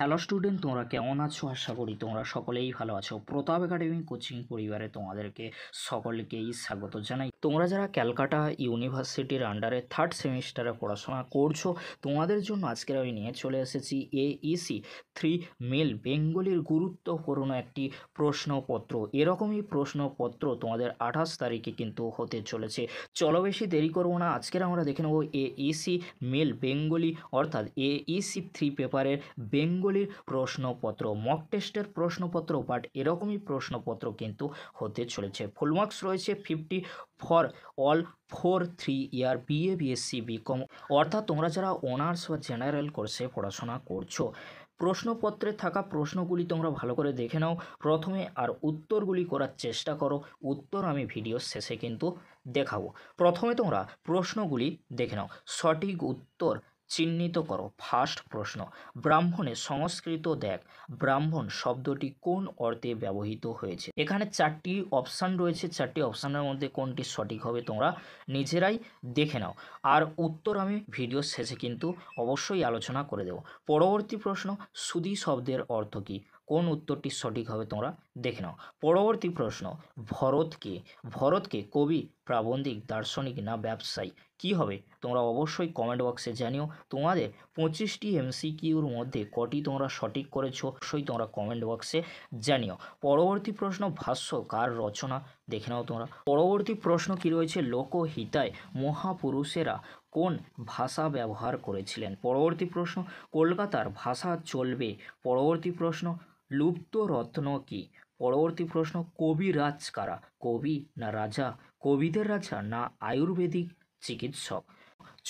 Hello student, তোমরা কেমন আছো? আশা করি তোমরা সকলেই ভালো আছো। প্রতাপ একাডেমি কোচিং পরিবারে তোমাদেরকে সকলকেই স্বাগত জানাই। তোমরা যারা ক্যালকাটা ইউনিভার্সিটির আন্ডারে থার্ড সেমিস্টারে পড়াশোনা করছো, তোমাদের জন্য আজকের আমি নিয়ে চলে এসেছি AEC 3 মেল বেঙ্গলির গুরুত্বপূর্ণ একটি প্রশ্নপত্র। এরকমই প্রশ্নপত্র তোমাদের 28 তারিখে কিন্তু হতে চলেছে। চলো বেশি দেরি করবো না, আজকের আমরা দেখে নেব AEC মেল বেঙ্গলি অর্থাৎ AEC 3 পেপারের বেঙ্গলির প্রশ্নপত্র, মক টেস্টের প্রশ্নপত্র, বাট এরকমই প্রশ্নপত্র কিন্তু হতে চলেছে। ফুল মার্কস রয়েছে 50 for all 4 year BA BSc BCom, অর্থাৎ তোমরা যারা অনার্স বা জেনারেল কোর্সে পড়াশোনা করছো, প্রশ্নপত্রে থাকা প্রশ্নগুলি তোমরা ভালো করে দেখে নাও প্রথমে, আর উত্তরগুলি করার চেষ্টা করো। উত্তর আমি ভিডিওর শেষে কিন্তু দেখাবো। প্রথমে তোমরা প্রশ্নগুলি দেখে নাও। সঠিক উত্তর চিহ্নিত করো। ফার্স্ট প্রশ্ন, ব্রাহ্মণে সংস্কৃত দেখ, ব্রাহ্মণ শব্দটি কোন অর্থে ব্যবহৃত হয়েছে? এখানে 4টি অপশান রয়েছে, 4টি অপশানের মধ্যে কোনটি সঠিক হবে তোমরা নিজেরাই দেখে নাও, আর উত্তর আমি ভিডিওর শেষে কিন্তু অবশ্যই আলোচনা করে দেব। পরবর্তী প্রশ্ন, সুধী শব্দের অর্থ কী? কোন উত্তরটি সঠিক হবে তোমরা দেখে নাও। পরবর্তী প্রশ্ন, ভরতকে ভরতকে কবি, প্রাবন্ধিক, দার্শনিক না ব্যবসায়ী? কি হবে তোমরা অবশ্যই কমেন্ট বক্সে জানিও। তোমাদের 25টি MCQর মধ্যে কটি তোমরা সঠিক করেছো অবশ্যই তোমরা কমেন্ট বক্সে জানিও। পরবর্তী প্রশ্ন, ভাষ্য কার রচনা? দেখে নাও তোমরা। পরবর্তী প্রশ্ন কি রয়েছে, লোকহিতায় মহাপুরুষেরা কোন ভাষা ব্যবহার করেছিলেন? পরবর্তী প্রশ্ন, কলকাতার ভাষা চলবে? পরবর্তী প্রশ্ন, লুপ্ত রত্ন কি? পরবর্তী প্রশ্ন, কবিরাজ কারা? কবি না রাজা? কবিদের রাজা না আয়ুর্বেদিক চিকিৎসক?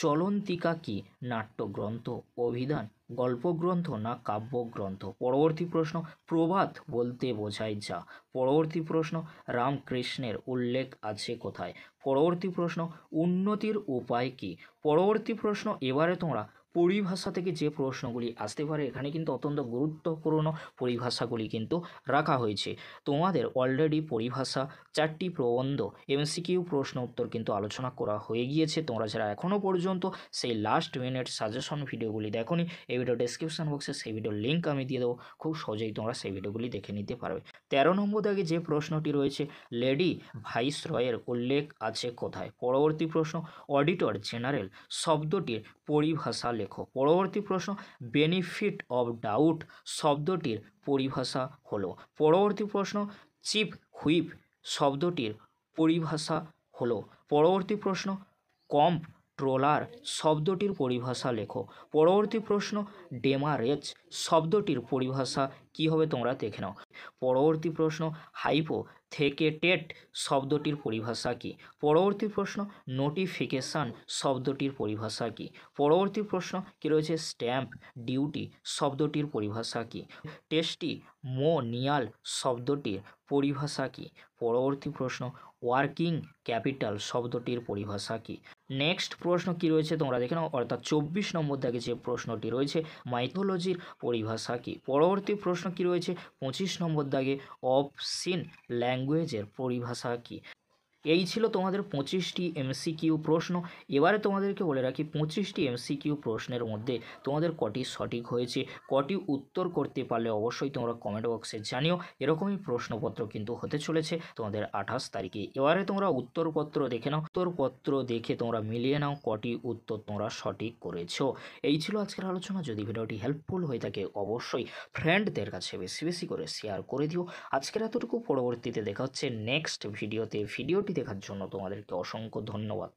চলন্তিকা কি? নাট্যগ্রন্থ, অভিধান, গল্পগ্রন্থ না কাব্যগ্রন্থ? পরবর্তী প্রশ্ন, প্রবাদ বলতে বোঝায় যা? পরবর্তী প্রশ্ন, রামকৃষ্ণের উল্লেখ আছে কোথায়? পরবর্তী প্রশ্ন, উন্নতির উপায় কি? পরবর্তী প্রশ্ন, এবারে তোমরা পরিভাষা থেকে যে প্রশ্নগুলি আসতে পারে, এখানে কিন্তু অত্যন্ত গুরুত্বপূর্ণ পরিভাষাগুলি কিন্তু রাখা হয়েছে। তোমাদের অলরেডি পরিভাষা, 4টি প্রবন্ধ, MCQ প্রশ্ন উত্তর কিন্তু আলোচনা করা হয়ে গিয়েছে। তোমরা যারা এখনও পর্যন্ত সেই লাস্ট মিনিট সাজেশন ভিডিওগুলি দেখোনি, এই ভিডিও ডেসক্রিপশন বক্সে সেই ভিডিওর লিঙ্ক আমি দিয়ে দেবো, খুব সহজেই তোমরা সেই ভিডিওগুলি দেখে নিতে পারবে। 13 নম্বর দাগে যে প্রশ্নটি রয়েছে, লেডি ভাইসরয়ের উল্লেখ আছে কোথায়? পরবর্তী প্রশ্ন, অডিটর জেনারেল শব্দটির পরিভাষা লেখো। পরবর্তী প্রশ্ন, বেনিফিট অফ ডাউট শব্দটির পরিভাষা হলো? পরবর্তী প্রশ্ন, চিফ হুইপ শব্দটির পরিভাষা হলো? পরবর্তী প্রশ্ন, কম্পট্রোলার শব্দটির পরিভাষা লেখো। পরবর্তী প্রশ্ন, ডেমারেজ শব্দটির পরিভাষা কি হবে তোমরা দেখে নাও। পরবর্তী প্রশ্ন, হাইপোথেকেটেড শব্দটির পরিভাষা কি? পরবর্তী প্রশ্ন, নোটিফিকেশান শব্দটির পরিভাষা কি? পরবর্তী প্রশ্ন কি রয়েছে, স্ট্যাম্প ডিউটি শব্দটির পরিভাষা কি? টেস্টিমোনিয়াল শব্দটির পরিভাষা কি? পরবর্তী প্রশ্ন, ওয়ার্কিং ক্যাপিটাল শব্দটির পরিভাষা কি? নেক্সট প্রশ্ন কি রয়েছে তোমরা দেখে নাও, অর্থাৎ 24 নম্বর দাগে যে প্রশ্নটি রয়েছে, মাইথোলজির পরিভাষা কি? পরবর্তী প্রশ্ন কি রয়েছে 25 নম্বর দাগে, অবসিন ল্যাঙ্গুয়েজের পরিভাষা কি? এই ছিল তোমাদের 25টি MCQ প্রশ্ন। এবারে তোমাদেরকে বলে রাখি, 25টি MCQ প্রশ্নের মধ্যে তোমাদের কটি সঠিক হয়েছে, কটি উত্তর করতে পারলে অবশ্যই তোমরা কমেন্ট বক্সে জানিও। এরকমই প্রশ্নপত্র কিন্তু হতে চলেছে তোমাদের 28 তারিখে। এবারে তোমরা উত্তরপত্র দেখে নাও, উত্তরপত্র দেখে তোমরা মিলিয়ে নাও কটি উত্তর তোমরা সঠিক করেছো। এই ছিল আজকের আলোচনা। যদি ভিডিওটি হেল্পফুল হয়ে থাকে অবশ্যই ফ্রেন্ডদের কাছে বেশি বেশি করে শেয়ার করে দিও। আজকের এতটুকু, পরবর্তীতে দেখা হচ্ছে নেক্সট ভিডিওতে। ভিডিওটি দেখার জন্য তোমাদেরকে অসংখ্য ধন্যবাদ।